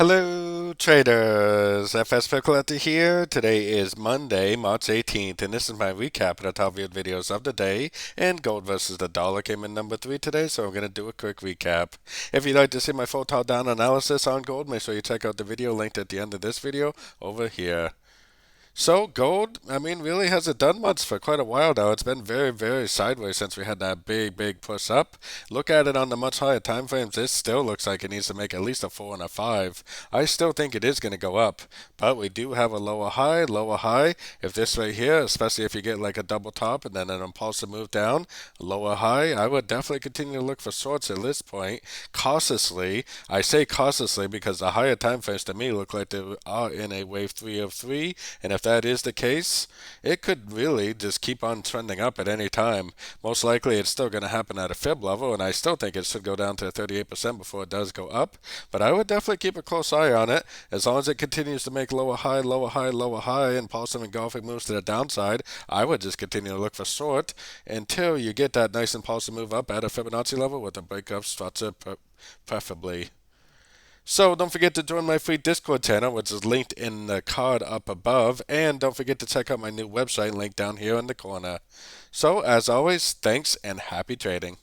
Hello traders, FX Pip Collector here. Today is Monday, March 18th, and this is my recap of the top viewed videos of the day. And gold versus the dollar came in number 3 today, so I'm going to do a quick recap. If you'd like to see my full top down analysis on gold, make sure you check out the video linked at the end of this video over here. So gold, really hasn't done much for quite a while now. It's been very sideways since we had that big push up. Look at it on the much higher time frames. This still looks like it needs to make at least a 4 and a 5. I still think it is going to go up, but we do have a lower high, lower high. If this right here, especially if you get like a double top and then an impulsive move down, lower high, I would definitely continue to look for shorts at this point. Cautiously, I say cautiously because the higher time frames to me look like they are in a wave 3 of 3, and if that is the case, it could really just keep on trending up at any time. Most likely it's still going to happen at a fib level, and I still think it should go down to 38% before it does go up. But I would definitely keep a close eye on it. As long as it continues to make lower high, lower high, lower high, and positive engulfing moves to the downside, I would just continue to look for short until you get that nice impulsive move up at a Fibonacci level with a breakup structure preferably. So don't forget to join my free Discord channel, which is linked in the card up above, and don't forget to check out my new website linked down here in the corner. So as always, thanks and happy trading.